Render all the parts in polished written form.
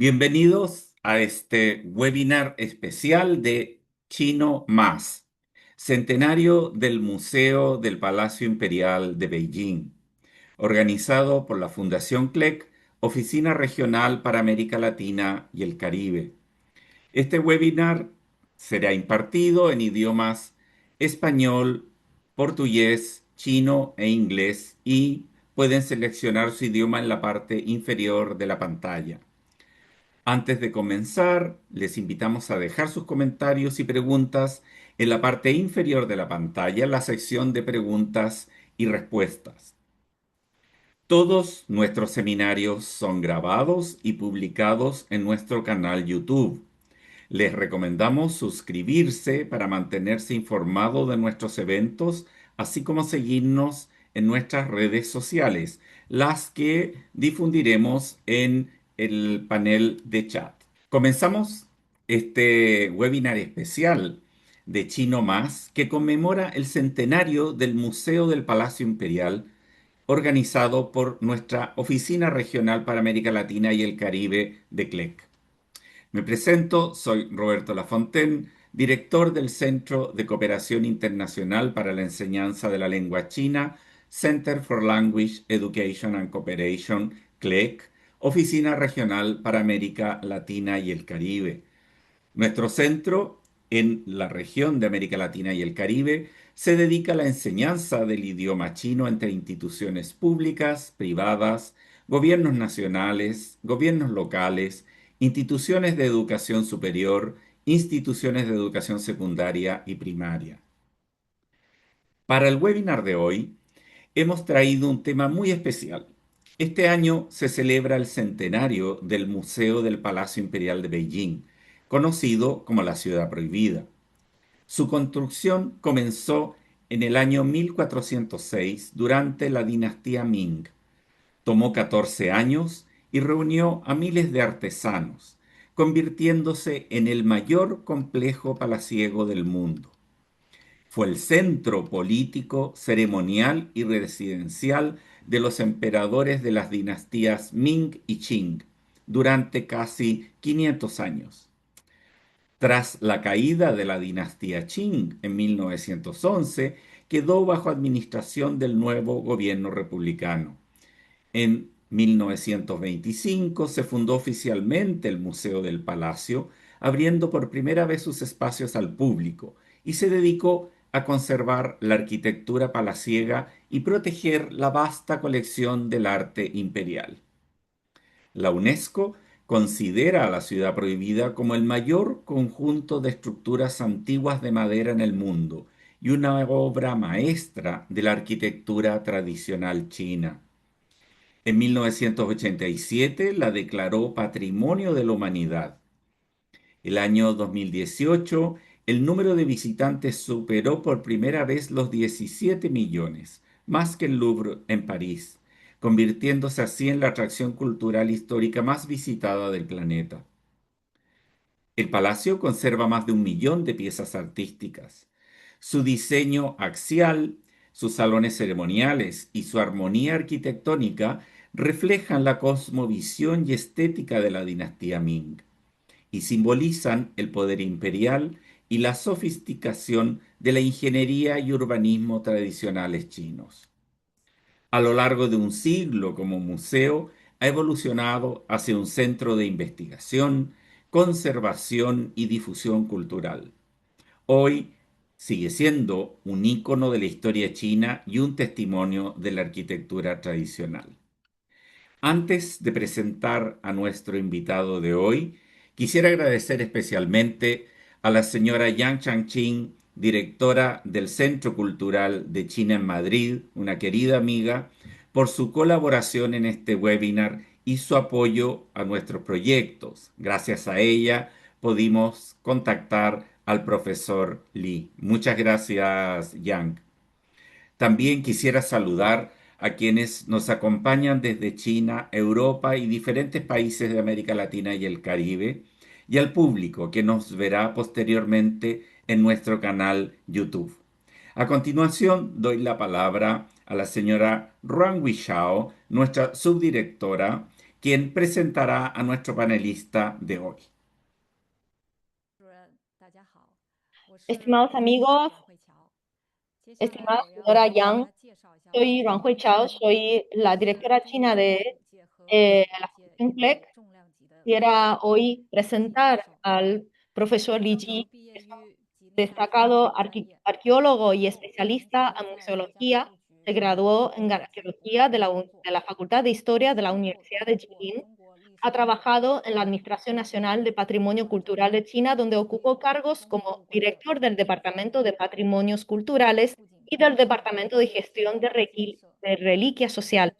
Bienvenidos a este webinar especial de Chino Más, centenario del Museo del Palacio Imperial de Beijing, organizado por la Fundación CLEC, Oficina Regional para América Latina y el Caribe. Este webinar será impartido en idiomas español, portugués, chino e inglés y pueden seleccionar su idioma en la parte inferior de la pantalla. Antes de comenzar, les invitamos a dejar sus comentarios y preguntas en la parte inferior de la pantalla, en la sección de preguntas y respuestas. Todos nuestros seminarios son grabados y publicados en nuestro canal YouTube. Les recomendamos suscribirse para mantenerse informado de nuestros eventos, así como seguirnos en nuestras redes sociales, las que difundiremos en el panel de chat. Comenzamos este webinar especial de Chino Más que conmemora el centenario del Museo del Palacio Imperial organizado por nuestra Oficina Regional para América Latina y el Caribe de CLEC. Me presento, soy Roberto Lafontaine, director del Centro de Cooperación Internacional para la Enseñanza de la Lengua China, Center for Language Education and Cooperation, CLEC, Oficina Regional para América Latina y el Caribe. Nuestro centro en la región de América Latina y el Caribe se dedica a la enseñanza del idioma chino entre instituciones públicas, privadas, gobiernos nacionales, gobiernos locales, instituciones de educación superior, instituciones de educación secundaria y primaria. Para el webinar de hoy, hemos traído un tema muy especial. Este año se celebra el centenario del Museo del Palacio Imperial de Beijing, conocido como la Ciudad Prohibida. Su construcción comenzó en el año 1406 durante la dinastía Ming. Tomó 14 años y reunió a miles de artesanos, convirtiéndose en el mayor complejo palaciego del mundo. Fue el centro político, ceremonial y residencial de los emperadores de las dinastías Ming y Qing durante casi 500 años. Tras la caída de la dinastía Qing en 1911, quedó bajo administración del nuevo gobierno republicano. En 1925 se fundó oficialmente el Museo del Palacio, abriendo por primera vez sus espacios al público, y se dedicó a conservar la arquitectura palaciega y proteger la vasta colección del arte imperial. La UNESCO considera a la Ciudad Prohibida como el mayor conjunto de estructuras antiguas de madera en el mundo y una obra maestra de la arquitectura tradicional china. En 1987 la declaró Patrimonio de la Humanidad. El año 2018, el número de visitantes superó por primera vez los 17 millones, más que el Louvre en París, convirtiéndose así en la atracción cultural histórica más visitada del planeta. El palacio conserva más de 1 millón de piezas artísticas. Su diseño axial, sus salones ceremoniales y su armonía arquitectónica reflejan la cosmovisión y estética de la dinastía Ming y simbolizan el poder imperial y la sofisticación de la ingeniería y urbanismo tradicionales chinos. A lo largo de un siglo como museo, ha evolucionado hacia un centro de investigación, conservación y difusión cultural. Hoy sigue siendo un ícono de la historia china y un testimonio de la arquitectura tradicional. Antes de presentar a nuestro invitado de hoy, quisiera agradecer especialmente a la señora Yang Changqing, directora del Centro Cultural de China en Madrid, una querida amiga, por su colaboración en este webinar y su apoyo a nuestros proyectos. Gracias a ella pudimos contactar al profesor Li. Muchas gracias, Yang. También quisiera saludar a quienes nos acompañan desde China, Europa y diferentes países de América Latina y el Caribe, y al público que nos verá posteriormente en nuestro canal YouTube. A continuación, doy la palabra a la señora Ruang Wishao, nuestra subdirectora, quien presentará a nuestro panelista de hoy. Estimados amigos, estimada señora Yang, soy Ruan Chao, soy la directora china de la Fundación CLEC. Quisiera hoy presentar al profesor Li Ji, que es un destacado arqueólogo y especialista en museología. Se graduó en arqueología de la Facultad de Historia de la Universidad de Jilin. Ha trabajado en la Administración Nacional de Patrimonio Cultural de China, donde ocupó cargos como director del Departamento de Patrimonios Culturales y del Departamento de Gestión de Reliquias Sociales.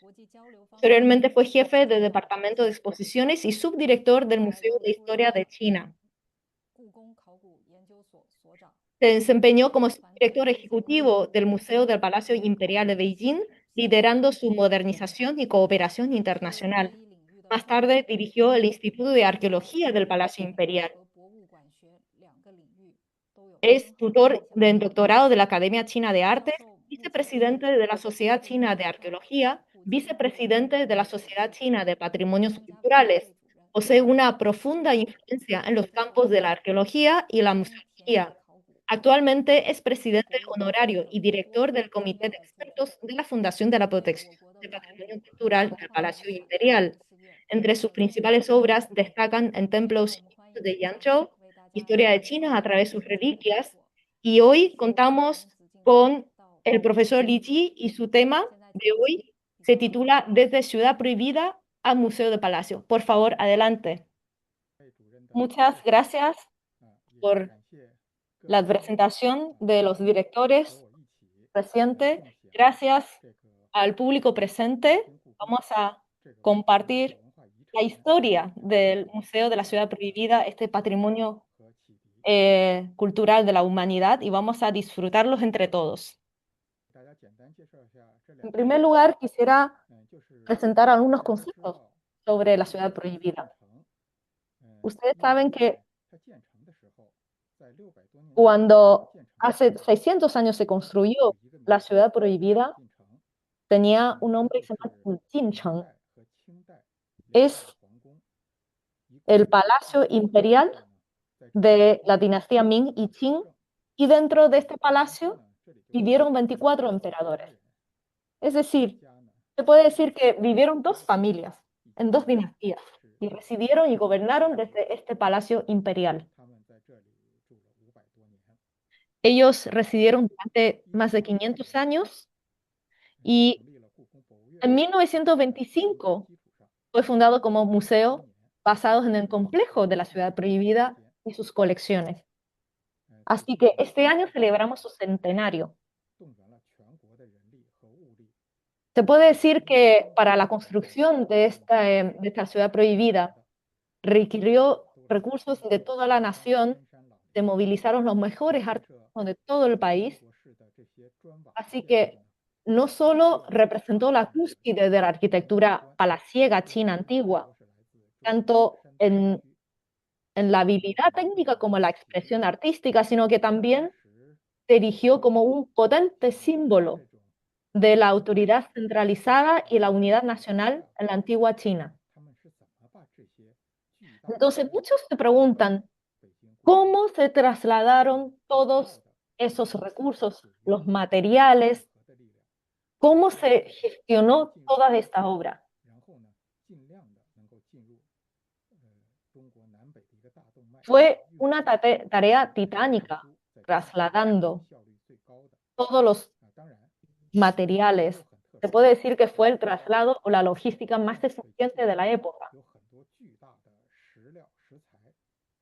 Posteriormente fue jefe del Departamento de Exposiciones y subdirector del Museo de Historia de China. Se desempeñó como subdirector ejecutivo del Museo del Palacio Imperial de Beijing, liderando su modernización y cooperación internacional. Más tarde dirigió el Instituto de Arqueología del Palacio Imperial. Es tutor del doctorado de la Academia China de Artes, vicepresidente de la Sociedad China de Arqueología, vicepresidente de la Sociedad China de Patrimonios Culturales. Posee una profunda influencia en los campos de la arqueología y la museología. Actualmente es presidente honorario y director del Comité de Expertos de la Fundación de la Protección del Patrimonio Cultural del Palacio Imperial. Entre sus principales obras destacan el Templo de Yangzhou, Historia de China a través de sus reliquias, y hoy contamos con el profesor Li Ji y su tema de hoy se titula Desde Ciudad Prohibida al Museo de Palacio. Por favor, adelante. Muchas gracias por la presentación de los directores presentes. Gracias al público presente. Vamos a compartir la historia del Museo de la Ciudad Prohibida, este patrimonio cultural de la humanidad, y vamos a disfrutarlos entre todos. En primer lugar, quisiera presentar algunos conceptos sobre la Ciudad Prohibida. Ustedes saben que cuando hace 600 años se construyó la Ciudad Prohibida, tenía un nombre que se llama Jincheng. Es el palacio imperial de la dinastía Ming y Qing, y dentro de este palacio vivieron 24 emperadores. Es decir, se puede decir que vivieron dos familias en dos dinastías y residieron y gobernaron desde este palacio imperial. Ellos residieron durante más de 500 años y en 1925 fue fundado como museo basado en el complejo de la Ciudad Prohibida y sus colecciones. Así que este año celebramos su centenario. Se puede decir que para la construcción de esta Ciudad Prohibida requirió recursos de toda la nación, se movilizaron los mejores artesanos de todo el país. Así que no solo representó la cúspide de la arquitectura palaciega china antigua, tanto en la habilidad técnica como en la expresión artística, sino que también se erigió como un potente símbolo de la autoridad centralizada y la unidad nacional en la antigua China. Entonces, muchos se preguntan, ¿cómo se trasladaron todos esos recursos, los materiales? ¿Cómo se gestionó toda esta obra? Fue una tarea titánica, trasladando todos los materiales. Se puede decir que fue el traslado o la logística más eficiente de la época,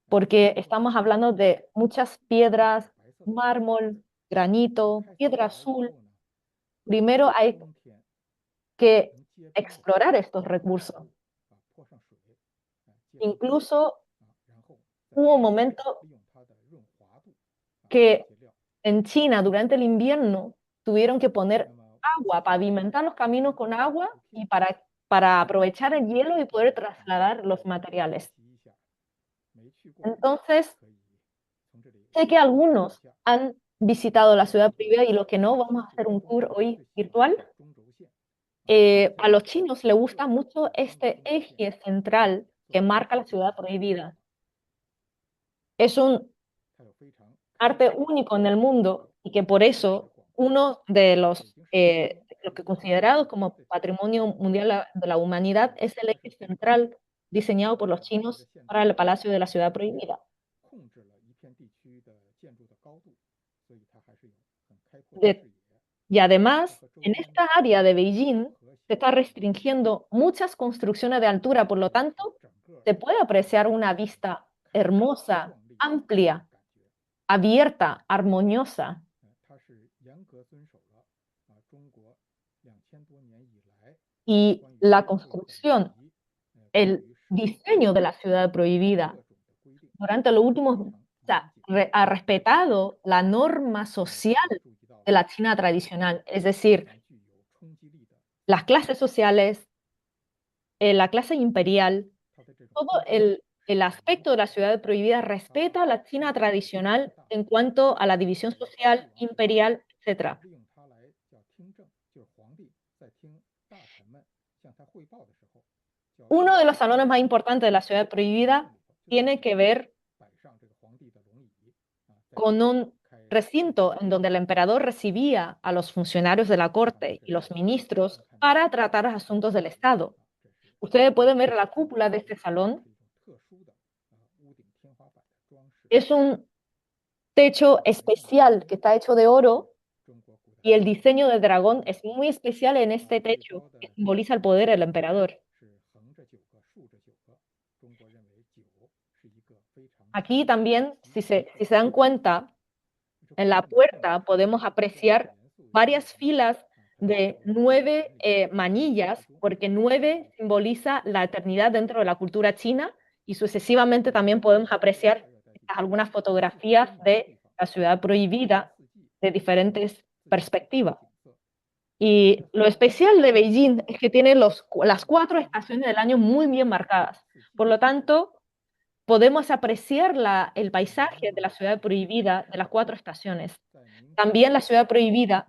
porque estamos hablando de muchas piedras, mármol, granito, piedra azul. Primero hay que explorar estos recursos. Incluso hubo un momento que en China durante el invierno tuvieron que poner agua, pavimentar los caminos con agua y para aprovechar el hielo y poder trasladar los materiales. Entonces, sé que algunos han visitado la Ciudad Prohibida y los que no, vamos a hacer un tour hoy virtual A los chinos les gusta mucho este eje central que marca la ciudad prohibida. Es un arte único en el mundo y que por eso uno de los que considerados como Patrimonio Mundial de la Humanidad es el eje central diseñado por los chinos para el Palacio de la Ciudad Prohibida. De- y además, en esta área de Beijing se está restringiendo muchas construcciones de altura, por lo tanto, se puede apreciar una vista hermosa, amplia, abierta, armoniosa. Y la construcción, el diseño de la ciudad prohibida durante los últimos, o sea, ha respetado la norma social de la China tradicional, es decir, las clases sociales, la clase imperial, todo el aspecto de la ciudad prohibida respeta la China tradicional en cuanto a la división social, imperial, etcétera. Uno de los salones más importantes de la ciudad prohibida tiene que ver con un recinto en donde el emperador recibía a los funcionarios de la corte y los ministros para tratar asuntos del Estado. Ustedes pueden ver la cúpula de este salón. Es un techo especial que está hecho de oro y el diseño del dragón es muy especial en este techo que simboliza el poder del emperador. Aquí también, si se dan cuenta, en la puerta podemos apreciar varias filas de 9 manillas, porque 9 simboliza la eternidad dentro de la cultura china y sucesivamente también podemos apreciar algunas fotografías de la ciudad prohibida de diferentes perspectivas. Y lo especial de Beijing es que tiene las 4 estaciones del año muy bien marcadas. Por lo tanto, podemos apreciar el paisaje de la ciudad prohibida de las 4 estaciones. También la ciudad prohibida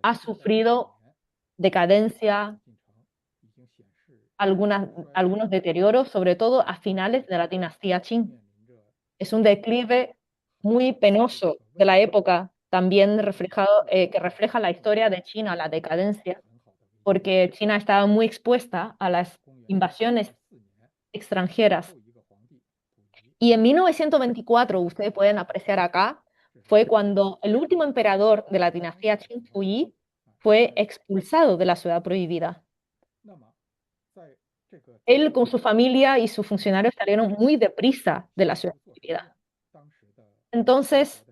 ha sufrido decadencia, algunos deterioros, sobre todo a finales de la dinastía Qing. Es un declive muy penoso de la época, también que refleja la historia de China, la decadencia, porque China estaba muy expuesta a las invasiones extranjeras. Y en 1924, ustedes pueden apreciar acá, fue cuando el último emperador de la dinastía Qing Fuyi fue expulsado de la ciudad prohibida. Él con su familia y sus funcionarios salieron muy deprisa de la ciudad prohibida. Entonces,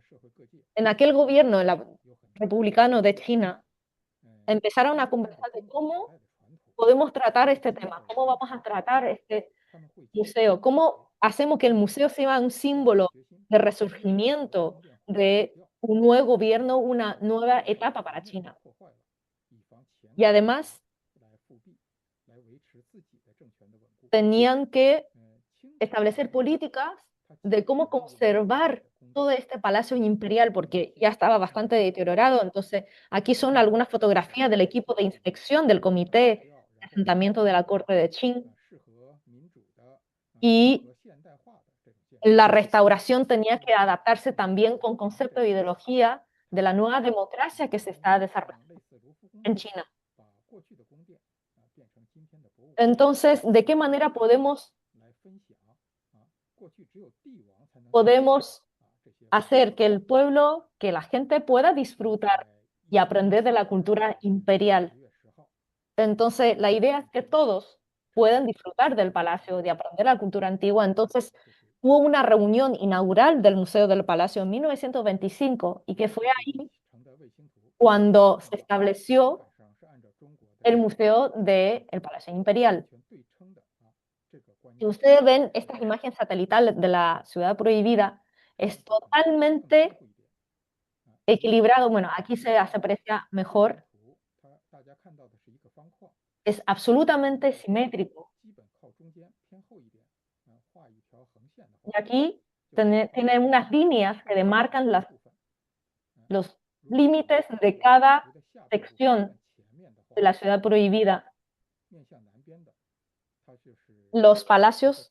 en aquel gobierno republicano de China, empezaron a conversar de cómo podemos tratar este tema, cómo vamos a tratar este museo, cómo hacemos que el museo sea un símbolo de resurgimiento, de un nuevo gobierno, una nueva etapa para China. Y además tenían que establecer políticas de cómo conservar todo este palacio imperial, porque ya estaba bastante deteriorado. Entonces, aquí son algunas fotografías del equipo de inspección del comité de asentamiento de la corte de Qing. Y la restauración tenía que adaptarse también con concepto de ideología de la nueva democracia que se está desarrollando en China. Entonces, ¿de qué manera podemos hacer que el pueblo, que la gente pueda disfrutar y aprender de la cultura imperial? Entonces, la idea es que todos puedan disfrutar del palacio, de aprender la cultura antigua. Entonces, hubo una reunión inaugural del Museo del Palacio en 1925 y que fue ahí cuando se estableció el Museo del Palacio Imperial. Si ustedes ven estas imágenes satelitales de la ciudad prohibida, es totalmente equilibrado. Bueno, aquí se aprecia mejor. Es absolutamente simétrico. Y aquí tiene unas líneas que demarcan los límites de cada sección. de la ciudad prohibida, los palacios,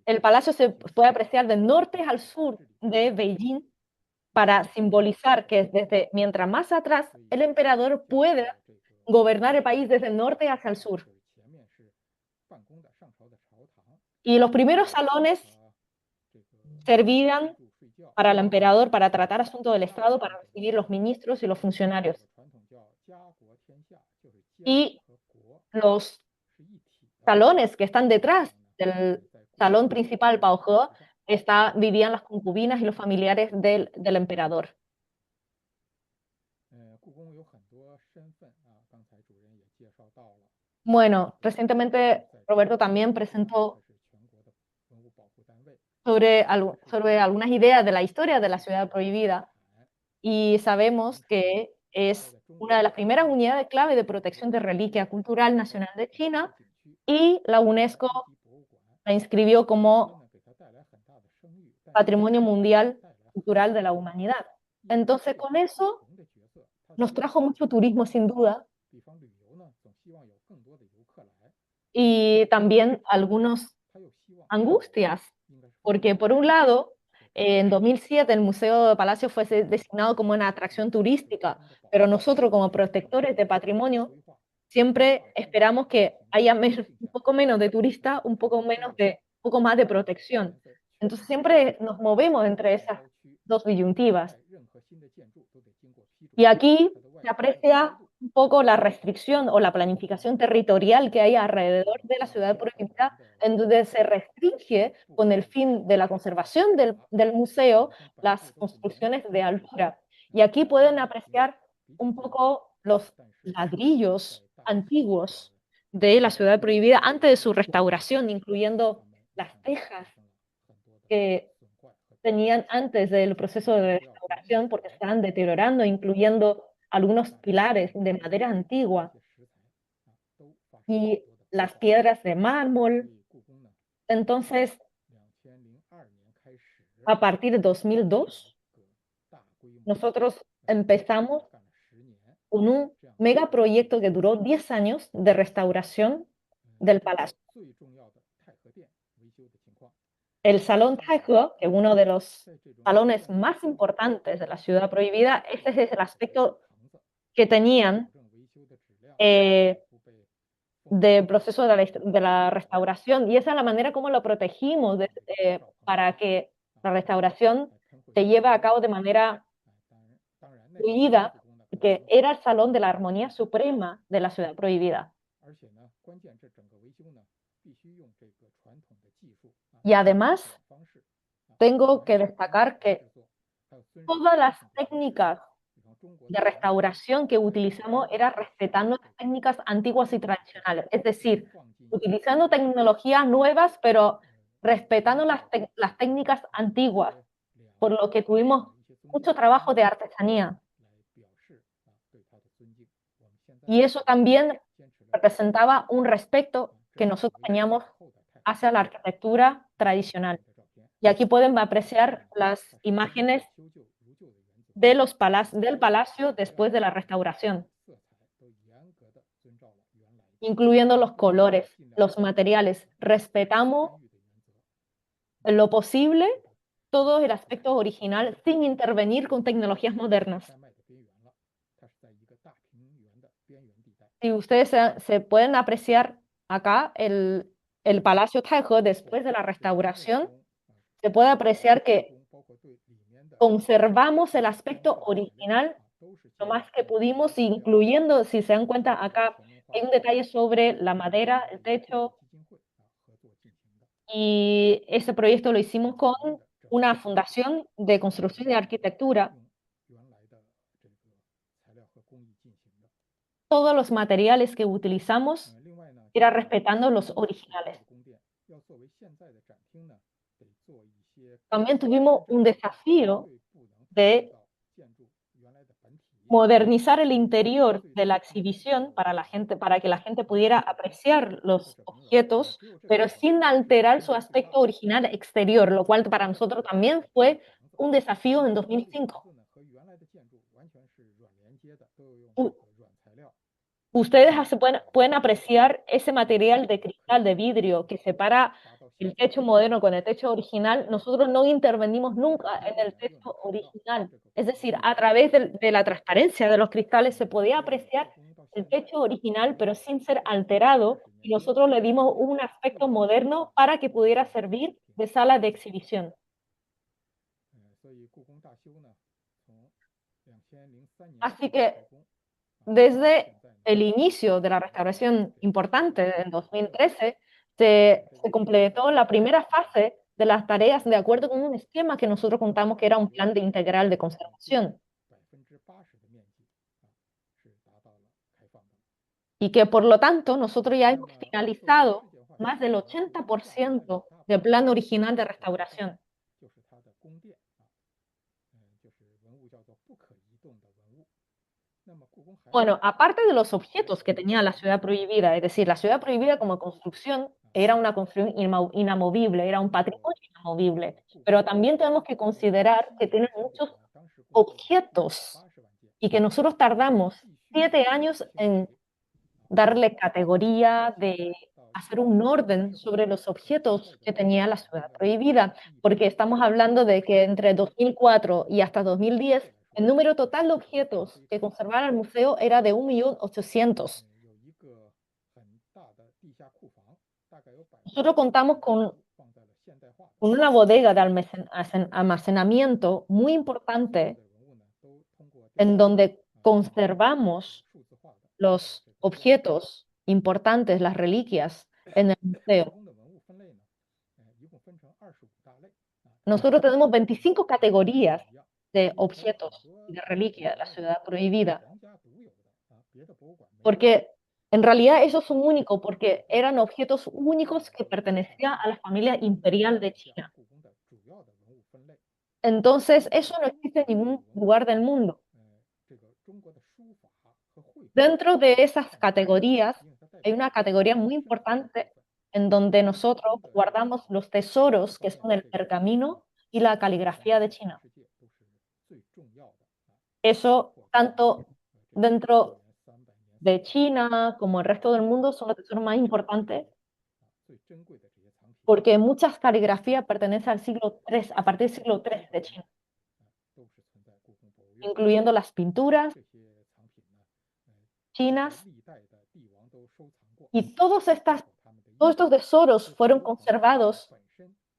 el palacio se puede apreciar de norte al sur de Beijing para simbolizar que desde mientras más atrás el emperador puede gobernar el país desde el norte hacia el sur. Y los primeros salones servían para el emperador para tratar asuntos del Estado, para recibir los ministros y los funcionarios. Y los salones que están detrás del salón principal Pao He vivían las concubinas y los familiares del emperador. Bueno, recientemente Roberto también presentó sobre algunas ideas de la historia de la ciudad prohibida y sabemos que es una de las primeras unidades clave de protección de reliquia cultural nacional de China y la UNESCO la inscribió como Patrimonio Mundial Cultural de la Humanidad. Entonces, con eso nos trajo mucho turismo sin duda y también algunas angustias, porque por un lado, en 2007 el Museo de Palacio fue designado como una atracción turística, pero nosotros como protectores de patrimonio siempre esperamos que haya un poco menos de turista, un poco más de protección. Entonces siempre nos movemos entre esas dos disyuntivas. Y aquí se aprecia un poco la restricción o la planificación territorial que hay alrededor de la ciudad prohibida, en donde se restringe con el fin de la conservación del museo las construcciones de altura. Y aquí pueden apreciar un poco los ladrillos antiguos de la ciudad prohibida antes de su restauración, incluyendo las tejas que tenían antes del proceso de restauración porque se estaban deteriorando, incluyendo algunos pilares de madera antigua y las piedras de mármol. Entonces, a partir de 2002, nosotros empezamos con un megaproyecto que duró 10 años de restauración del palacio. El Salón Taiko, que es uno de los salones más importantes de la ciudad prohibida, ese es el aspecto que tenían del proceso de la restauración y esa es la manera como lo protegimos para que la restauración se lleve a cabo de manera fluida, que era el salón de la armonía suprema de la ciudad prohibida. Y además, tengo que destacar que todas las técnicas de restauración que utilizamos era respetando las técnicas antiguas y tradicionales, es decir, utilizando tecnologías nuevas, pero respetando las técnicas antiguas, por lo que tuvimos mucho trabajo de artesanía. Y eso también representaba un respeto que nosotros teníamos hacia la arquitectura tradicional. Y aquí pueden apreciar las imágenes del palacio después de la restauración, incluyendo los colores, los materiales. Respetamos en lo posible todo el aspecto original sin intervenir con tecnologías modernas. Si ustedes se pueden apreciar acá el Palacio Taiko después de la restauración, se puede apreciar que conservamos el aspecto original lo más que pudimos, incluyendo, si se dan cuenta acá, hay un detalle sobre la madera, el techo, y ese proyecto lo hicimos con una fundación de construcción y arquitectura. Todos los materiales que utilizamos era respetando los originales. También tuvimos un desafío de modernizar el interior de la exhibición para la gente, para que la gente pudiera apreciar los objetos, pero sin alterar su aspecto original exterior, lo cual para nosotros también fue un desafío en 2005. U- Ustedes pueden apreciar ese material de cristal, de vidrio, que separa el techo moderno con el techo original. Nosotros no intervenimos nunca en el techo original. Es decir, a través de la transparencia de los cristales se podía apreciar el techo original, pero sin ser alterado, y nosotros le dimos un aspecto moderno para que pudiera servir de sala de exhibición. Así que desde el inicio de la restauración importante en 2013, se completó la primera fase de las tareas de acuerdo con un esquema que nosotros contamos que era un plan de integral de conservación y que por lo tanto nosotros ya hemos finalizado más del 80% del plan original de restauración. Bueno, aparte de los objetos que tenía la ciudad prohibida, es decir, la ciudad prohibida como construcción era una construcción inamovible, era un patrimonio inamovible, pero también tenemos que considerar que tiene muchos objetos y que nosotros tardamos 7 años en darle categoría, de hacer un orden sobre los objetos que tenía la ciudad prohibida, porque estamos hablando de que entre 2004 y hasta 2010 el número total de objetos que conservaba el museo era de 1.800.000. Nosotros contamos con una bodega de almacenamiento muy importante en donde conservamos los objetos importantes, las reliquias en el museo. Nosotros tenemos 25 categorías de objetos y de reliquias de la ciudad prohibida, porque en realidad esos son únicos, porque eran objetos únicos que pertenecían a la familia imperial de China. Entonces, eso no existe en ningún lugar del mundo. Dentro de esas categorías hay una categoría muy importante en donde nosotros guardamos los tesoros que son el pergamino y la caligrafía de China. Eso, tanto dentro de China como el resto del mundo, son los tesoros más importantes porque muchas caligrafías pertenecen al siglo III, a partir del siglo III de China, incluyendo las pinturas chinas. Y todos estos tesoros fueron conservados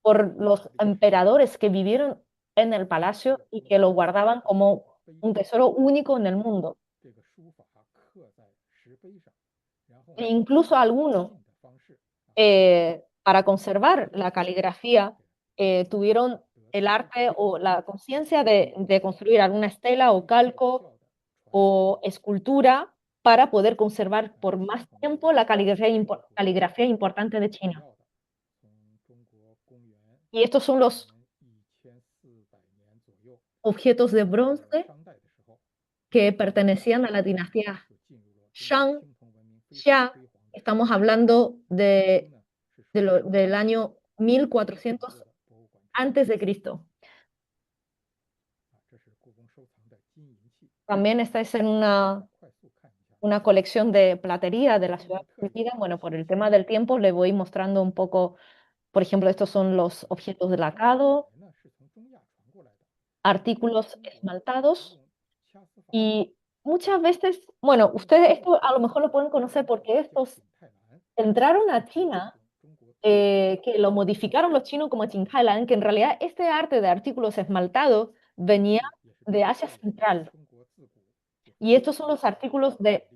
por los emperadores que vivieron en el palacio y que lo guardaban como un tesoro único en el mundo. E incluso algunos, para conservar la caligrafía, tuvieron el arte o la conciencia de construir alguna estela o calco o escultura para poder conservar por más tiempo la caligrafía importante de China. Y estos son los objetos de bronce que pertenecían a la dinastía Shang, Xia. Estamos hablando del año 1400 antes de Cristo. También esta es en una colección de platería de la ciudad prohibida. Bueno, por el tema del tiempo le voy mostrando un poco, por ejemplo, estos son los objetos de lacado, artículos esmaltados y muchas veces, bueno, ustedes esto a lo mejor lo pueden conocer porque estos entraron a China, que lo modificaron los chinos como Qinghailan, que en realidad este arte de artículos esmaltados venía de Asia Central. Y estos son los artículos de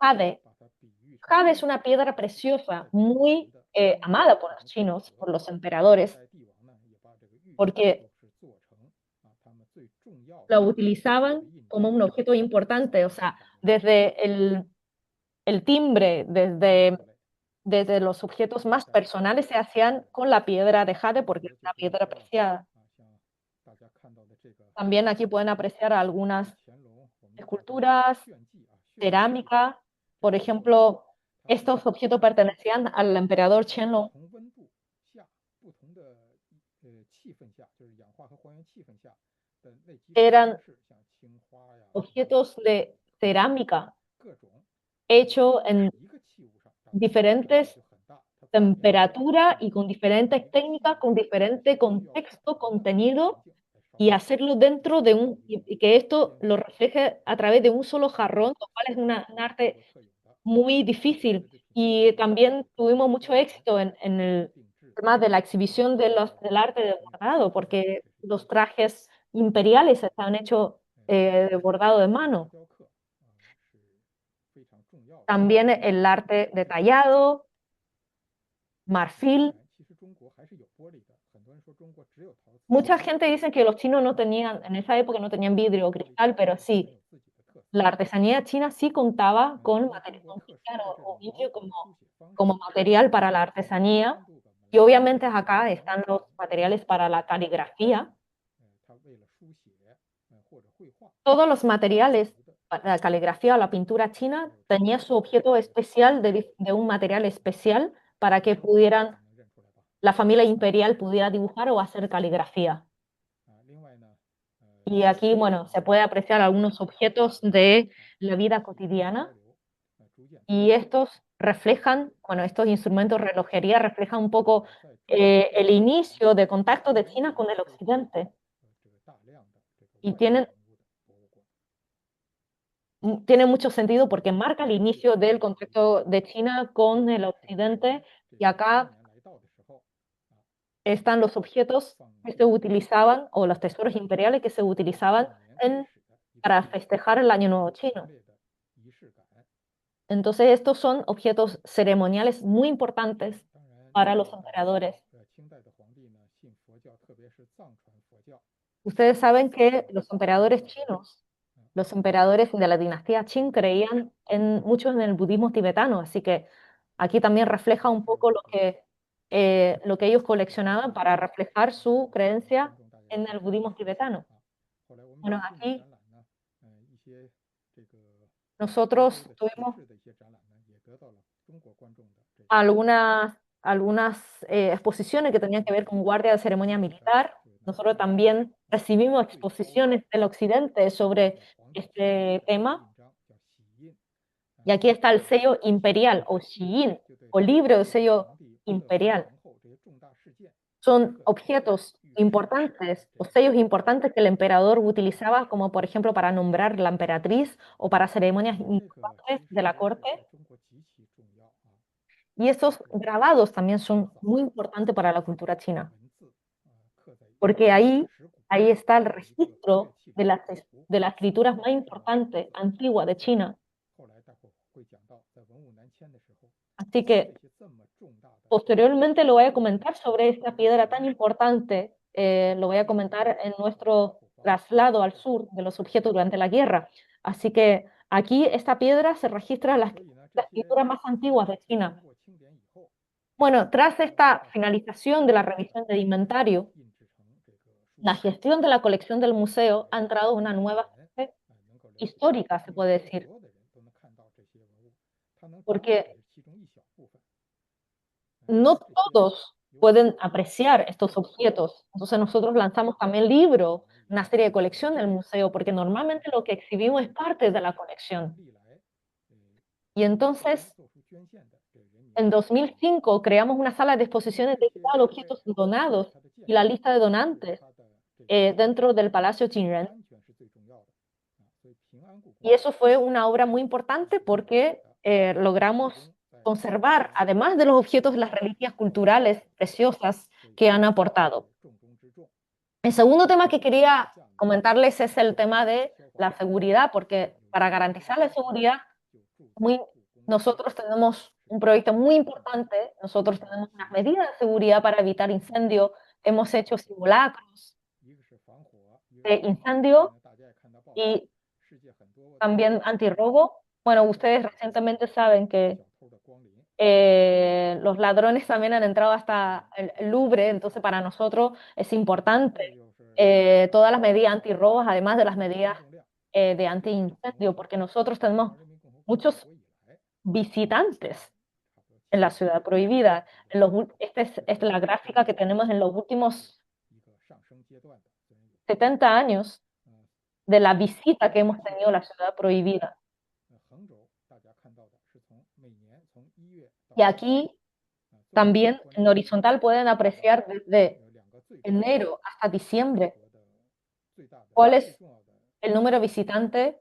jade. Jade es una piedra preciosa, muy amada por los chinos, por los emperadores, porque lo utilizaban como un objeto importante, o sea, desde el timbre, desde los objetos más personales se hacían con la piedra de jade porque es una piedra preciada. También aquí pueden apreciar algunas esculturas, cerámica. Por ejemplo, estos objetos pertenecían al emperador Qianlong. Eran objetos de cerámica hecho en diferentes temperaturas y con diferentes técnicas, con diferente contexto, contenido, y hacerlo dentro de y que esto lo refleje a través de un solo jarrón, lo cual es un arte muy difícil. Y también tuvimos mucho éxito en el tema de la exhibición del arte de bordado, porque los trajes imperiales estaban hechos de bordado de mano. También el arte detallado, marfil. Mucha gente dice que los chinos no tenían, en esa época no tenían vidrio o cristal, pero sí, la artesanía china sí contaba con, con cristal o vidrio como material para la artesanía. Y obviamente acá están los materiales para la caligrafía. Todos los materiales para la caligrafía o la pintura china tenía su objeto especial de un material especial para que la familia imperial pudiera dibujar o hacer caligrafía. Y aquí, bueno, se puede apreciar algunos objetos de la vida cotidiana y estos reflejan, bueno, estos instrumentos de relojería reflejan un poco el inicio de contacto de China con el occidente y tiene mucho sentido porque marca el inicio del contacto de China con el occidente y acá están los objetos que se utilizaban o los tesoros imperiales que se utilizaban para festejar el Año Nuevo Chino. Entonces, estos son objetos ceremoniales muy importantes para los emperadores. Ustedes saben que los emperadores chinos, los emperadores de la dinastía Qin creían mucho en el budismo tibetano, así que aquí también refleja un poco lo que ellos coleccionaban para reflejar su creencia en el budismo tibetano. Bueno, aquí nosotros tuvimos algunas exposiciones que tenían que ver con guardia de ceremonia militar. Nosotros también recibimos exposiciones del occidente sobre este tema. Y aquí está el sello imperial o Xiyin o libro de sello imperial. Son objetos importantes o sellos importantes que el emperador utilizaba, como por ejemplo para nombrar la emperatriz o para ceremonias importantes de la corte. Y esos grabados también son muy importantes para la cultura china, porque ahí está el registro de la escritura más importante, antigua de China. Así que posteriormente lo voy a comentar sobre esta piedra tan importante, lo voy a comentar en nuestro traslado al sur de los objetos durante la guerra. Así que aquí esta piedra se registra la escritura más antigua de China. Bueno, tras esta finalización de la revisión del inventario, la gestión de la colección del museo ha entrado en una nueva fase histórica, se puede decir, porque no todos pueden apreciar estos objetos. Entonces nosotros lanzamos también libros, una serie de colección del museo, porque normalmente lo que exhibimos es parte de la colección. Y entonces, en 2005, creamos una sala de exposiciones dedicada a los objetos donados y la lista de donantes dentro del Palacio Qingren. Y eso fue una obra muy importante porque logramos conservar, además de los objetos, las reliquias culturales preciosas que han aportado. El segundo tema que quería comentarles es el tema de la seguridad, porque para garantizar la seguridad, muy, nosotros tenemos un proyecto muy importante, nosotros tenemos unas medidas de seguridad para evitar incendio, hemos hecho simulacros de incendio y también antirrobo. Bueno, ustedes recientemente saben que los ladrones también han entrado hasta el Louvre, entonces para nosotros es importante todas las medidas antirrobos, además de las medidas de antiincendio, porque nosotros tenemos muchos visitantes en la ciudad prohibida. Esta es la gráfica que tenemos en los últimos 70 años de la visita que hemos tenido a la ciudad prohibida. Y aquí también en horizontal pueden apreciar desde enero hasta diciembre cuál es el número de visitantes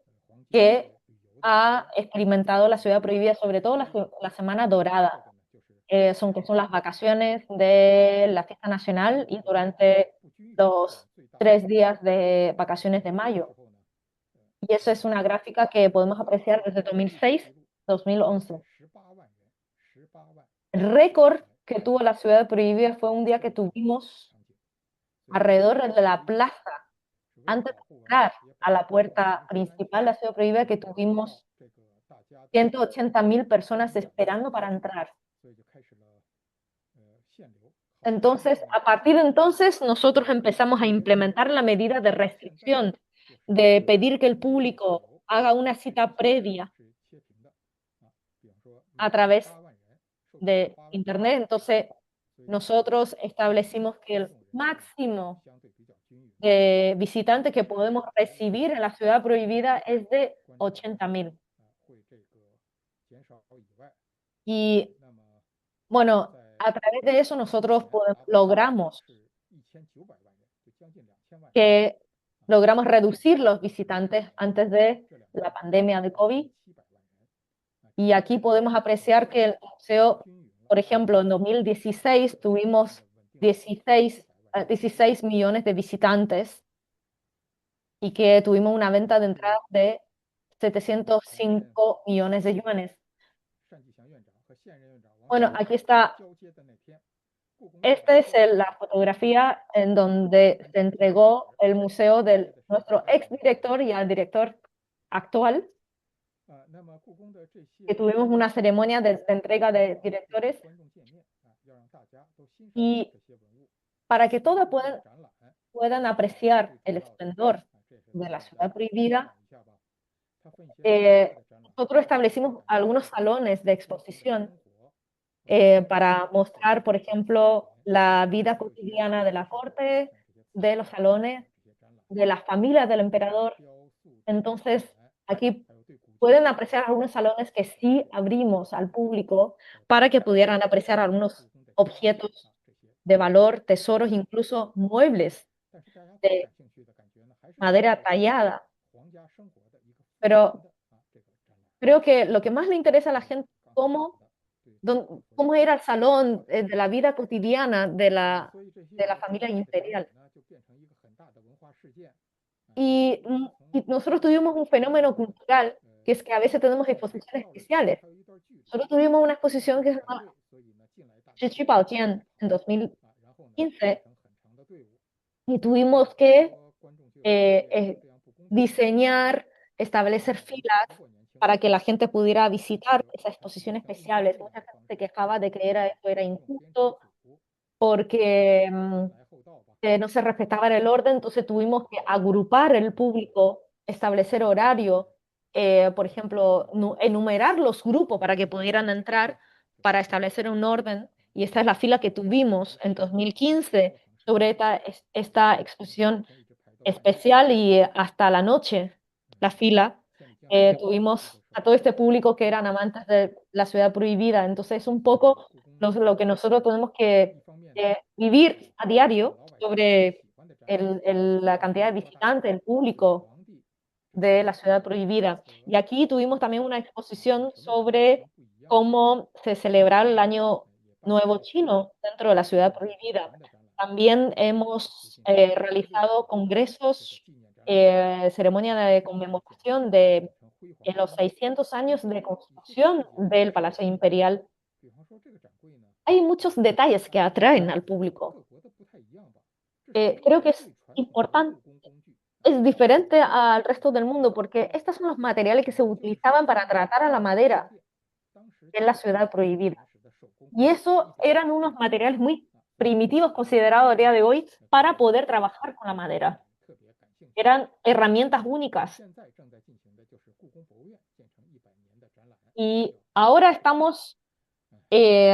que ha experimentado la ciudad prohibida, sobre todo la semana dorada, que son las vacaciones de la fiesta nacional y durante los 3 días de vacaciones de mayo. Y esa es una gráfica que podemos apreciar desde 2006-2011. El récord que tuvo la ciudad prohibida fue un día que tuvimos alrededor de la plaza, antes de entrar a la puerta principal de la ciudad prohibida, que tuvimos 180.000 personas esperando para entrar. Entonces, a partir de entonces, nosotros empezamos a implementar la medida de restricción, de pedir que el público haga una cita previa a través de Internet. Entonces, nosotros establecimos que el máximo de visitantes que podemos recibir en la ciudad prohibida es de 80.000. Y bueno, a través de eso nosotros logramos que logramos reducir los visitantes antes de la pandemia de COVID. Y aquí podemos apreciar que el museo, por ejemplo, en 2016 tuvimos 16 millones de visitantes y que tuvimos una venta de entradas de 705 millones de yuanes. Bueno, aquí está. Esta es la fotografía en donde se entregó el museo de nuestro exdirector y al director actual, que tuvimos una ceremonia de entrega de directores y para que todos puedan apreciar el esplendor de la ciudad prohibida, nosotros establecimos algunos salones de exposición para mostrar, por ejemplo, la vida cotidiana de la corte, de los salones, de las familias del emperador. Entonces, aquí pueden apreciar algunos salones que sí abrimos al público para que pudieran apreciar algunos objetos de valor, tesoros, incluso muebles de madera tallada. Pero creo que lo que más le interesa a la gente es cómo era el salón de la vida cotidiana de la familia imperial. Y nosotros tuvimos un fenómeno cultural, que es que a veces tenemos exposiciones especiales. Nosotros tuvimos una exposición que se llama Shiqu Baojian en 2015 y tuvimos que diseñar, establecer filas para que la gente pudiera visitar esa exposición especial. Mucha gente se quejaba de que esto era injusto porque no se respetaba el orden, entonces tuvimos que agrupar el público, establecer horario, por ejemplo, enumerar los grupos para que pudieran entrar, para establecer un orden. Y esta es la fila que tuvimos en 2015 sobre esta exposición especial y hasta la noche, la fila. Tuvimos a todo este público que eran amantes de la ciudad prohibida. Entonces, un poco lo que nosotros tenemos que vivir a diario sobre la cantidad de visitantes, el público de la ciudad prohibida. Y aquí tuvimos también una exposición sobre cómo se celebra el Año Nuevo Chino dentro de la ciudad prohibida. También hemos realizado congresos, ceremonia de conmemoración de los 600 años de construcción del Palacio Imperial. Hay muchos detalles que atraen al público. Creo que es importante, es diferente al resto del mundo porque estos son los materiales que se utilizaban para tratar a la madera en la ciudad prohibida. Y eso eran unos materiales muy primitivos considerados a día de hoy para poder trabajar con la madera. Eran herramientas únicas. Y ahora estamos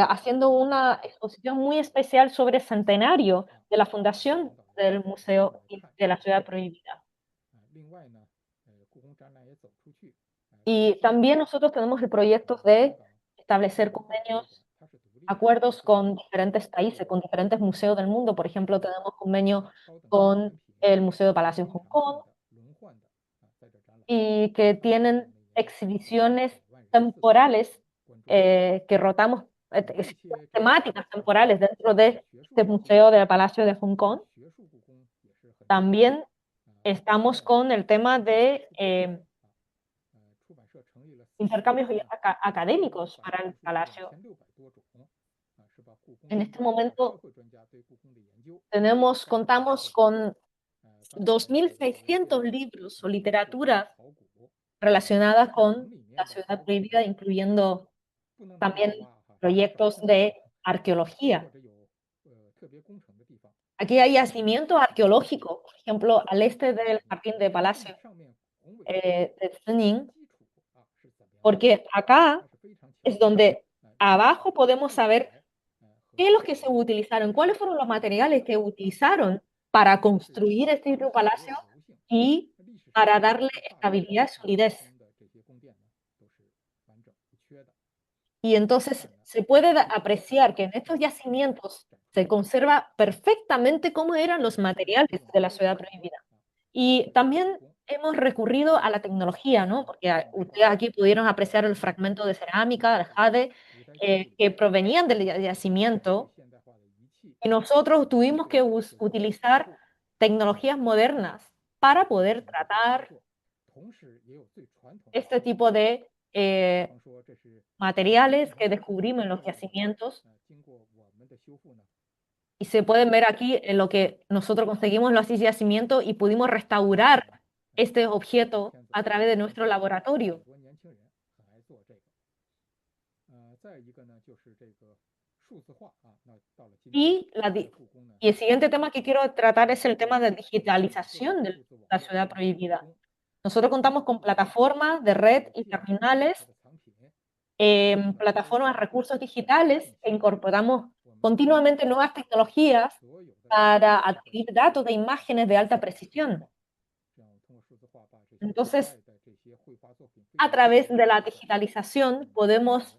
haciendo una exposición muy especial sobre el centenario de la fundación del Museo de la Ciudad Prohibida. Y también nosotros tenemos el proyecto de establecer convenios, acuerdos con diferentes países, con diferentes museos del mundo. Por ejemplo, tenemos convenio con el Museo de Palacio en Hong Kong y que tienen exhibiciones temporales que rotamos, exhibiciones temáticas temporales dentro de este Museo del Palacio de Hong Kong. También estamos con el tema de intercambios académicos para el Palacio. En este momento contamos con 2.600 libros o literatura relacionada con la ciudad prohibida, incluyendo también proyectos de arqueología. Aquí hay yacimiento arqueológico, por ejemplo, al este del jardín de Palacio de Zhenin, porque acá es donde abajo podemos saber qué es lo que se utilizaron, cuáles fueron los materiales que utilizaron para construir este palacio y para darle estabilidad y solidez. Y entonces se puede apreciar que en estos yacimientos se conserva perfectamente cómo eran los materiales de la ciudad prohibida. Y también hemos recurrido a la tecnología, ¿no? Porque ustedes aquí pudieron apreciar el fragmento de cerámica, el jade, que provenían del yacimiento, y nosotros tuvimos que utilizar tecnologías modernas para poder tratar este tipo de materiales que descubrimos en los yacimientos. Y se pueden ver aquí en lo que nosotros conseguimos los yacimientos y pudimos restaurar este objeto a través de nuestro laboratorio. Y, y el siguiente tema que quiero tratar es el tema de digitalización de la ciudad prohibida. Nosotros contamos con plataformas de red y terminales, plataformas, recursos digitales, e incorporamos continuamente nuevas tecnologías para adquirir datos de imágenes de alta precisión. Entonces, a través de la digitalización podemos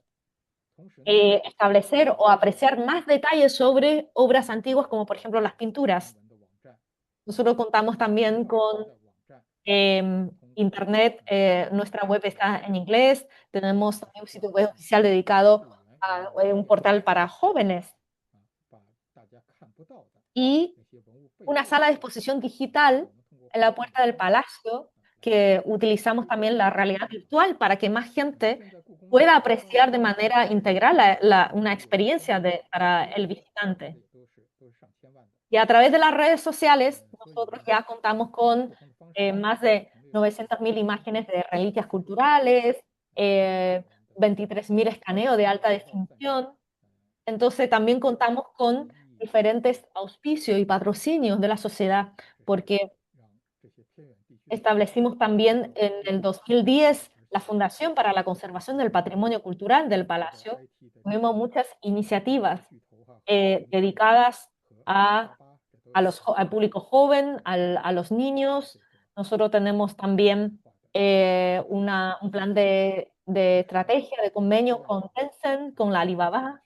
establecer o apreciar más detalles sobre obras antiguas, como por ejemplo las pinturas. Nosotros contamos también con Internet, nuestra web está en inglés, tenemos un sitio web oficial dedicado a un portal para jóvenes y una sala de exposición digital en la puerta del palacio que utilizamos también la realidad virtual para que más gente pueda apreciar de manera integral una experiencia para el visitante. Y a través de las redes sociales, nosotros ya contamos con más de 900.000 imágenes de reliquias culturales, 23.000 escaneos de alta definición. Entonces también contamos con diferentes auspicios y patrocinios de la sociedad, porque establecimos también en el 2010 la Fundación para la Conservación del Patrimonio Cultural del Palacio. Tuvimos muchas iniciativas dedicadas al público joven, a los niños. Nosotros tenemos también un plan de estrategia, de convenio con Tencent, con la Alibaba.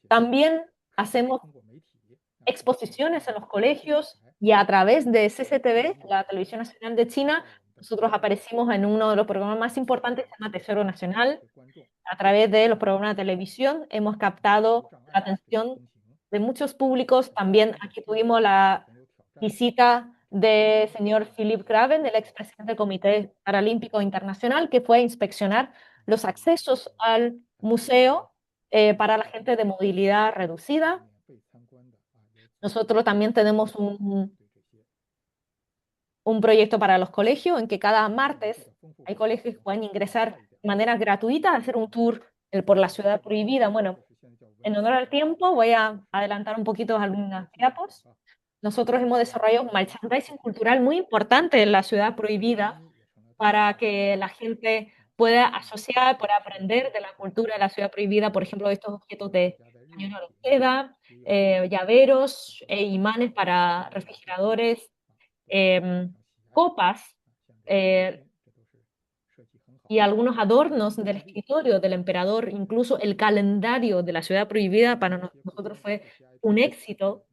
También hacemos exposiciones en los colegios y a través de CCTV, la Televisión Nacional de China, nosotros aparecimos en uno de los programas más importantes, que se llama Tesoro Nacional. A través de los programas de televisión hemos captado la atención de muchos públicos. También aquí tuvimos la visita del señor Philip Craven, el expresidente del Comité Paralímpico Internacional, que fue a inspeccionar los accesos al museo para la gente de movilidad reducida. Nosotros también tenemos un proyecto para los colegios en que cada martes hay colegios que pueden ingresar de manera gratuita a hacer un tour por la ciudad prohibida. Bueno, en honor al tiempo voy a adelantar un poquito algunas diapos. Nosotros hemos desarrollado un merchandising cultural muy importante en la ciudad prohibida para que la gente pueda asociar, pueda aprender de la cultura de la ciudad prohibida, por ejemplo, estos objetos de pañuelo de seda, llaveros e imanes para refrigeradores, copas, eh, y algunos adornos del escritorio del emperador, incluso el calendario de la ciudad prohibida para nosotros fue un éxito.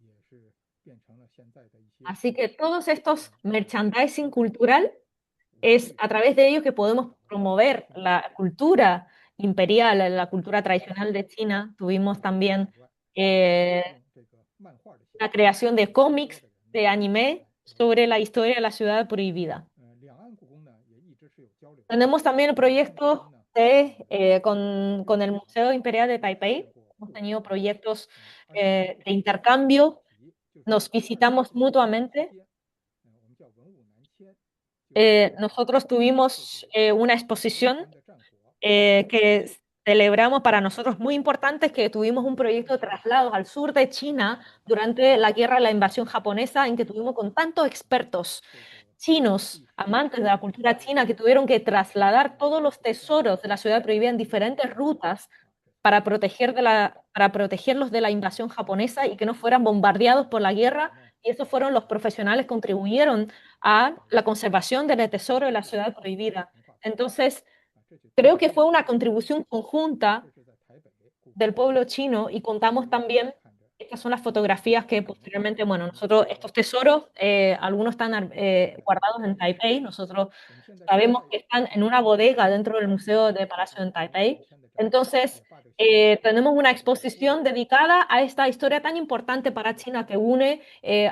Así que todos estos merchandising cultural es a través de ellos que podemos promover la cultura imperial, la cultura tradicional de China. Tuvimos también eh, la creación de cómics, de anime sobre la historia de la ciudad prohibida. Tenemos también proyectos con el Museo Imperial de Taipei. Hemos tenido proyectos de intercambio, nos visitamos mutuamente. Nosotros tuvimos una exposición que celebramos para nosotros muy importante, que tuvimos un proyecto de traslados al sur de China durante la guerra de la invasión japonesa, en que tuvimos con tantos expertos chinos, amantes de la cultura china, que tuvieron que trasladar todos los tesoros de la ciudad prohibida en diferentes rutas para protegerlos de la invasión japonesa y que no fueran bombardeados por la guerra. Y esos fueron los profesionales que contribuyeron a la conservación del tesoro de la ciudad prohibida. Entonces, creo que fue una contribución conjunta del pueblo chino y contamos también, estas son las fotografías que posteriormente, bueno, nosotros, estos tesoros, algunos están guardados en Taipei, nosotros sabemos que están en una bodega dentro del Museo de Palacio en Taipei. Entonces, tenemos una exposición dedicada a esta historia tan importante para China que une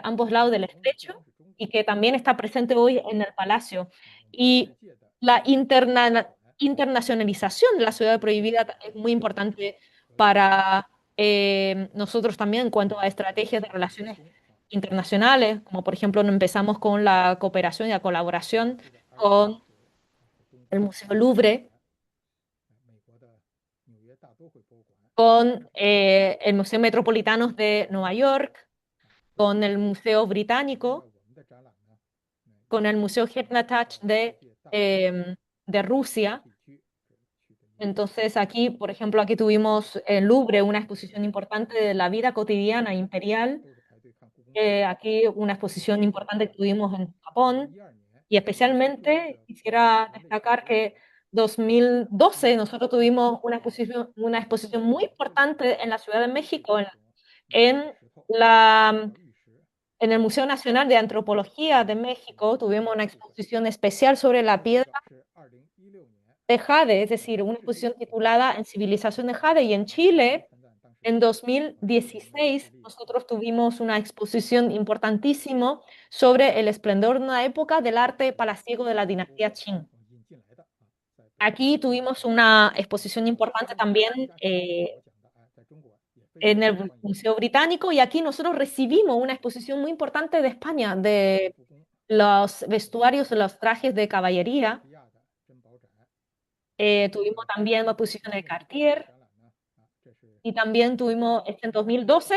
ambos lados del estrecho y que también está presente hoy en el Palacio. Y la internacionalización de la ciudad prohibida es muy importante para nosotros también en cuanto a estrategias de relaciones internacionales, como por ejemplo empezamos con la cooperación y la colaboración con el Museo Louvre, con el Museo Metropolitano de Nueva York, con el Museo Británico, con el Museo Hermitage de Rusia. Entonces aquí, por ejemplo, aquí tuvimos en Louvre una exposición importante de la vida cotidiana imperial. Aquí una exposición importante que tuvimos en Japón. Y especialmente quisiera destacar que 2012 nosotros tuvimos una exposición muy importante en la Ciudad de México, en la, en el Museo Nacional de Antropología de México. Tuvimos una exposición especial sobre la piedra de Jade, es decir, una exposición titulada En Civilización de Jade. Y en Chile, en 2016, nosotros tuvimos una exposición importantísima sobre el esplendor de una época del arte palaciego de la dinastía Qing. Aquí tuvimos una exposición importante también en el Museo Británico, y aquí nosotros recibimos una exposición muy importante de España, de los vestuarios, los trajes de caballería. Tuvimos también una exposición de Cartier y también tuvimos en 2012,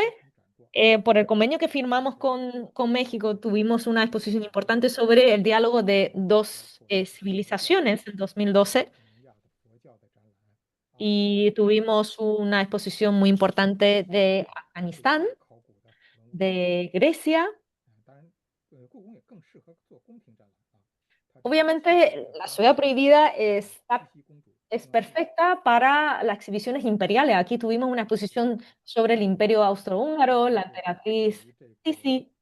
por el convenio que firmamos con México, tuvimos una exposición importante sobre el diálogo de dos civilizaciones en 2012. Y tuvimos una exposición muy importante de Afganistán, de Grecia. Obviamente, la ciudad prohibida es perfecta para las exhibiciones imperiales. Aquí tuvimos una exposición sobre el Imperio Austrohúngaro, la emperatriz Sisi,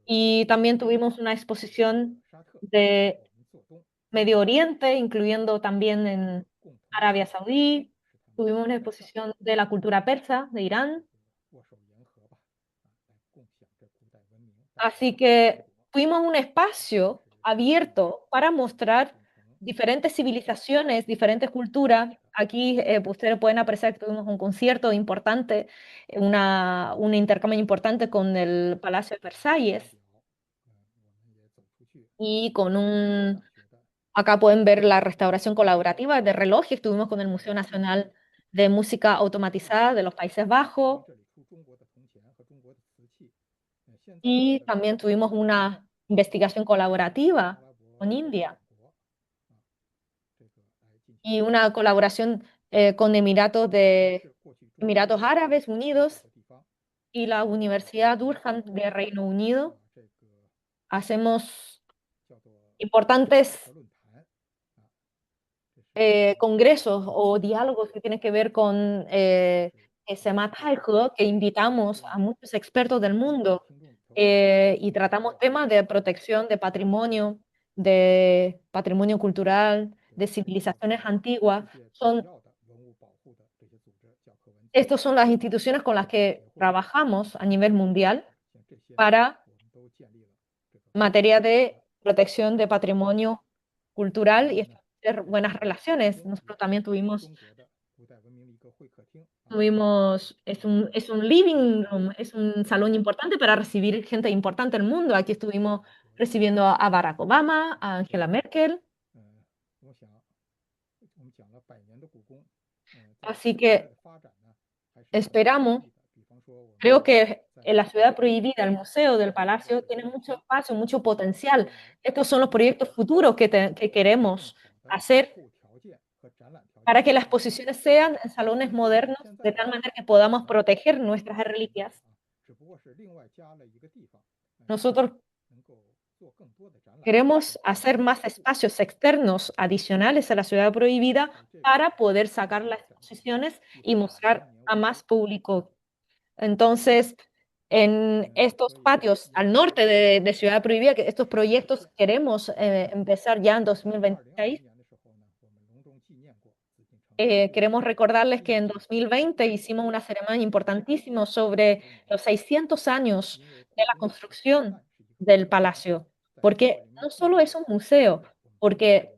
y también tuvimos una exposición de Medio Oriente, incluyendo también en Arabia Saudí. Tuvimos una exposición de la cultura persa de Irán. Así que fuimos un espacio abierto para mostrar diferentes civilizaciones, diferentes culturas. Aquí ustedes pueden apreciar que tuvimos un concierto importante, un intercambio importante con el Palacio de Versalles y acá pueden ver la restauración colaborativa de relojes. Estuvimos con el Museo Nacional de Música Automatizada de los Países Bajos y también tuvimos una investigación colaborativa con India y una colaboración con Emiratos Árabes Unidos y la Universidad Durham de Reino Unido. Hacemos importantes congresos o diálogos que tienen que ver con que se llama Taihe, que invitamos a muchos expertos del mundo y tratamos temas de patrimonio cultural, de civilizaciones antiguas. Estas son las instituciones con las que trabajamos a nivel mundial para materia de protección de patrimonio cultural y establecer buenas relaciones. Nosotros también es un living room, es un salón importante para recibir gente importante del mundo. Aquí estuvimos recibiendo a Barack Obama, a Angela Merkel. Así que esperamos, creo que en la ciudad prohibida, el Museo del Palacio, tiene mucho espacio, mucho potencial. Estos son los proyectos futuros que queremos hacer para que las exposiciones sean en salones modernos, de tal manera que podamos proteger nuestras reliquias. Nosotros queremos hacer más espacios externos adicionales a la ciudad prohibida para poder sacar las exposiciones y mostrar a más público. Entonces, en estos patios al norte de Ciudad Prohibida, que estos proyectos queremos empezar ya en 2026. Queremos recordarles que en 2020 hicimos una ceremonia importantísima sobre los 600 años de la construcción del palacio, porque no solo es un museo, porque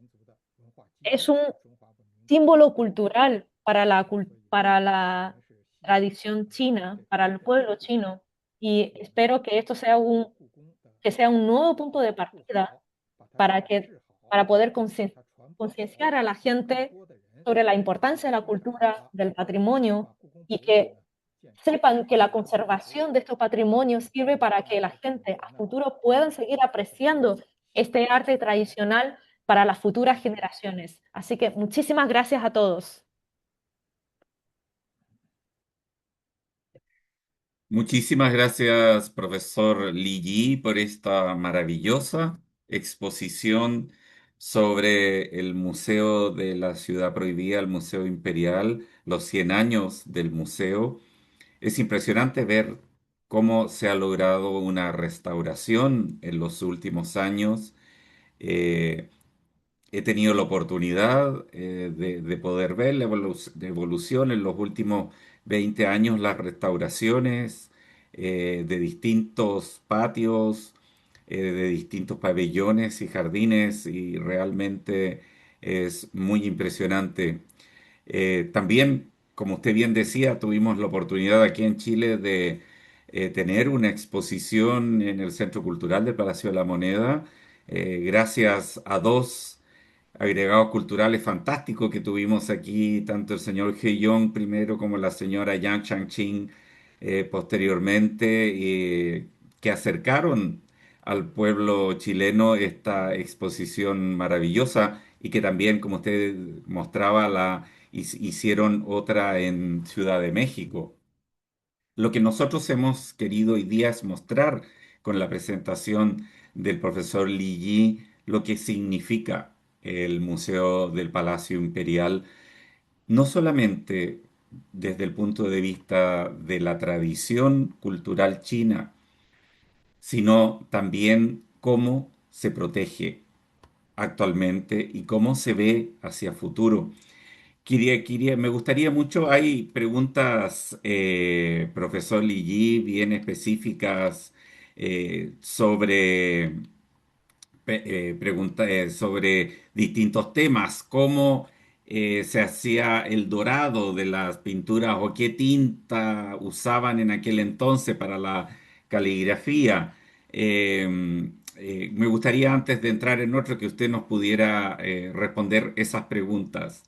es un símbolo cultural para la tradición china, para el pueblo chino, y espero que esto sea que sea un nuevo punto de partida para para poder concienciar a la gente sobre la importancia de la cultura, del patrimonio, y que sepan que la conservación de estos patrimonios sirve para que la gente a futuro puedan seguir apreciando este arte tradicional para las futuras generaciones. Así que muchísimas gracias a todos. Muchísimas gracias, profesor Li Yi, por esta maravillosa exposición sobre el Museo de la Ciudad Prohibida, el Museo Imperial, los 100 años del museo. Es impresionante ver cómo se ha logrado una restauración en los últimos años. Eh, He tenido la oportunidad de poder ver la de evolución en los últimos 20 años, las restauraciones de distintos patios, de distintos pabellones y jardines, y realmente es muy impresionante. También, como usted bien decía, tuvimos la oportunidad aquí en Chile de tener una exposición en el Centro Cultural del Palacio de la Moneda, gracias a dos agregados culturales fantásticos que tuvimos aquí, tanto el señor He Yong primero como la señora Yang Changqing posteriormente, que acercaron al pueblo chileno esta exposición maravillosa y que también, como usted mostraba, hicieron otra en Ciudad de México. Lo que nosotros hemos querido hoy día es mostrar con la presentación del profesor Li Yi lo que significa el Museo del Palacio Imperial, no solamente desde el punto de vista de la tradición cultural china, sino también cómo se protege actualmente y cómo se ve hacia futuro. Me gustaría mucho, hay preguntas, profesor Ligi, bien específicas sobre distintos temas, cómo se hacía el dorado de las pinturas o qué tinta usaban en aquel entonces para la caligrafía. Me gustaría, antes de entrar en otro, que usted nos pudiera responder esas preguntas.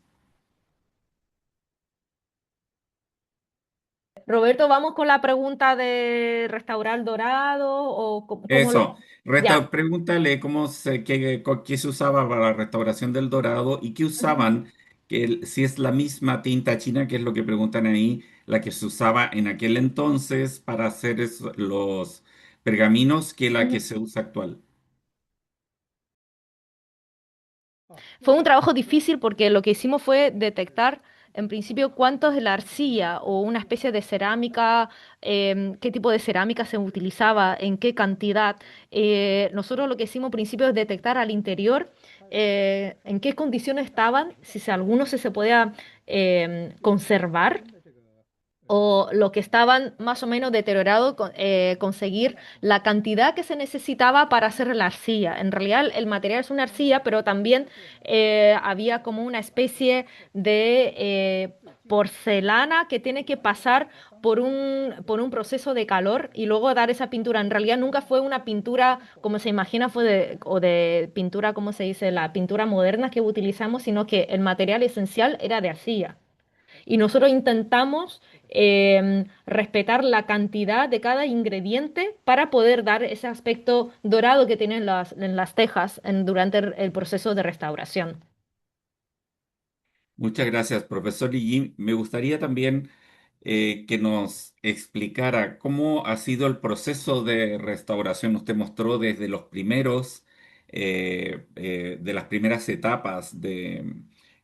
Roberto, vamos con la pregunta de restaurar dorado o cómo lo... Eso, Ya. pregúntale qué se usaba para la restauración del dorado y qué Ujú, usaban, si es la misma tinta china, que es lo que preguntan ahí, la que se usaba en aquel entonces para hacer los pergaminos, que la ujú. que se usa actual. Fue un trabajo difícil porque lo que hicimos fue detectar en principio cuánto es la arcilla o una especie de cerámica, qué tipo de cerámica se utilizaba, en qué cantidad. Nosotros lo que hicimos en principio es detectar al interior en qué condiciones estaban, si alguno se podía conservar o lo que estaban más o menos deteriorados, conseguir la cantidad que se necesitaba para hacer la arcilla. En realidad el material es una arcilla, pero también había como una especie de porcelana que tiene que pasar por un proceso de calor y luego dar esa pintura. En realidad nunca fue una pintura como se imagina, o de pintura, como se dice, la pintura moderna que utilizamos, sino que el material esencial era de arcilla. Y nosotros intentamos respetar la cantidad de cada ingrediente para poder dar ese aspecto dorado que tienen en las tejas durante el proceso de restauración. Muchas gracias, profesor Lee. Me gustaría también que nos explicara cómo ha sido el proceso de restauración. Usted mostró desde los primeros, de las primeras etapas de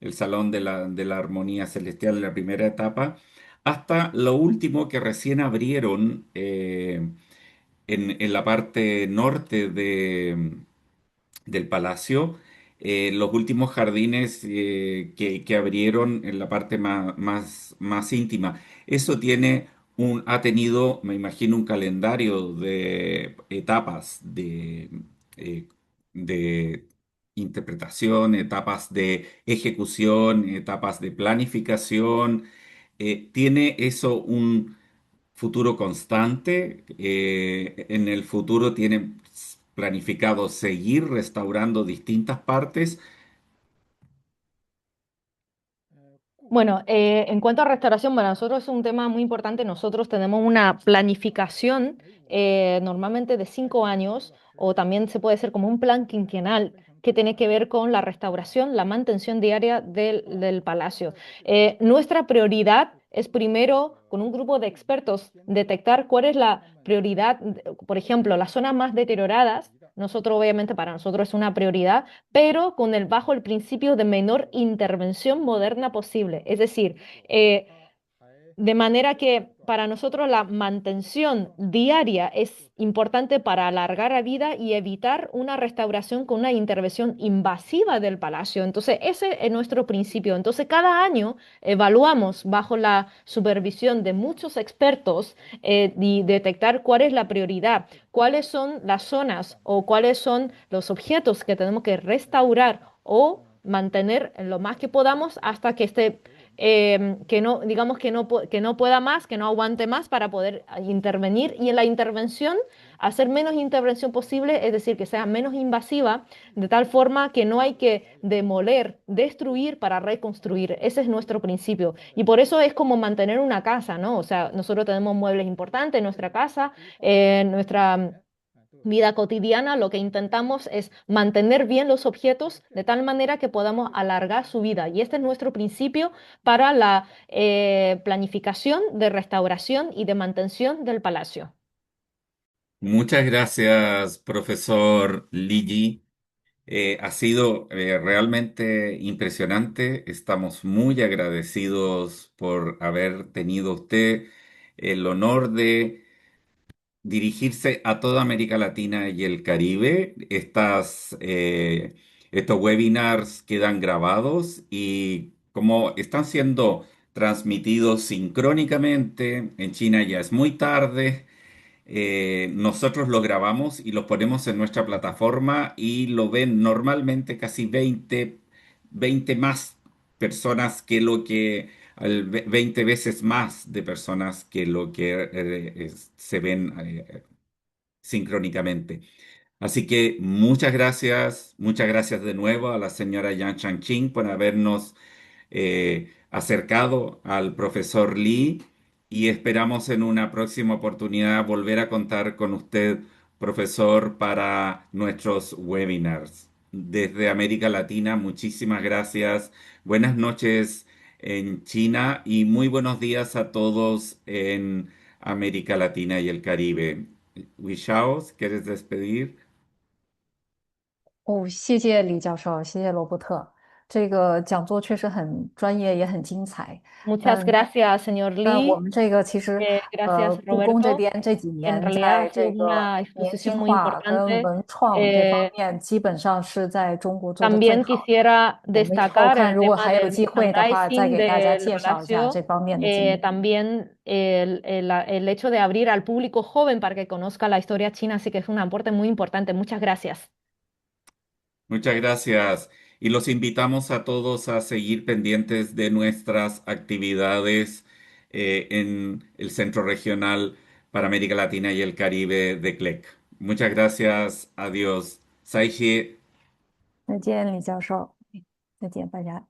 el Salón de la Armonía Celestial, la primera etapa, hasta lo último que recién abrieron en la parte norte del palacio, los últimos jardines que abrieron en la parte más íntima. Eso ha tenido, me imagino, un calendario de etapas eh, de interpretación, etapas de ejecución, etapas de planificación. ¿Tiene eso un futuro constante? ¿En el futuro tienen planificado seguir restaurando distintas partes? Bueno, en cuanto a restauración, para nosotros es un tema muy importante. Nosotros tenemos una planificación normalmente de 5 años o también se puede ser como un plan quinquenal que tiene que ver con la restauración, la mantención diaria del palacio. Nuestra prioridad es primero, con un grupo de expertos, detectar cuál es la prioridad, por ejemplo, las zonas más deterioradas. Nosotros, obviamente, para nosotros es una prioridad pero con bajo el principio de menor intervención moderna posible. Es decir, eh, de manera que para nosotros la mantención diaria es importante para alargar la vida y evitar una restauración con una intervención invasiva del palacio. Entonces, ese es nuestro principio. Entonces, cada año evaluamos bajo la supervisión de muchos expertos y detectar cuál es la prioridad, cuáles son las zonas o cuáles son los objetos que tenemos que restaurar o mantener en lo más que podamos hasta que esté que no, digamos que no pueda más, que no aguante más para poder intervenir y en la intervención hacer menos intervención posible, es decir, que sea menos invasiva, de tal forma que no hay que demoler, destruir para reconstruir. Ese es nuestro principio. Y por eso es como mantener una casa, ¿no? O sea, nosotros tenemos muebles importantes en nuestra casa, nuestra vida cotidiana, lo que intentamos es mantener bien los objetos de tal manera que podamos alargar su vida. Y este es nuestro principio para la planificación de restauración y de mantención del palacio. Muchas gracias, profesor Ligi. Ha sido realmente impresionante. Estamos muy agradecidos por haber tenido usted el honor de dirigirse a toda América Latina y el Caribe. Estos webinars quedan grabados y como están siendo transmitidos sincrónicamente, en China ya es muy tarde. Nosotros lo grabamos y lo ponemos en nuestra plataforma y lo ven normalmente casi 20 más personas que 20 veces más de personas que lo que se ven sincrónicamente. Así que muchas gracias de nuevo a la señora Yang Changqing por habernos acercado al profesor Lee y esperamos en una próxima oportunidad volver a contar con usted, profesor, para nuestros webinars. Desde América Latina, muchísimas gracias. Buenas noches en China y muy buenos días a todos en América Latina y el Caribe. Wishaos, ¿quieres despedir? 哦，谢谢李教授，谢谢罗伯特。这个讲座确实很专业，也很精彩。Muchas 嗯，gracias, señor 我 Lee. 们这个其实，Gracias, 故宫这 Roberto. 边这几 En 年 realidad ha 在 sido 这个 una 年 exposición 轻 muy 化跟 importante. 文创这方 Eh, 面，基本上是在中国做的最 También 好的。quisiera 我们以后 destacar 看，el 如果 tema 还有 del 机会的话，再 merchandising 给大家 del 介绍一下这 Palacio. 方面的经验。También el hecho de abrir al público joven para que conozca la historia china, así que es un aporte muy importante. Muchas gracias. Muchas gracias. Y los invitamos a todos a seguir pendientes de nuestras actividades en el Centro Regional para América Latina y el Caribe de CLEC. Muchas gracias. Adiós. Saiji. 再见，李教授。再见，大家。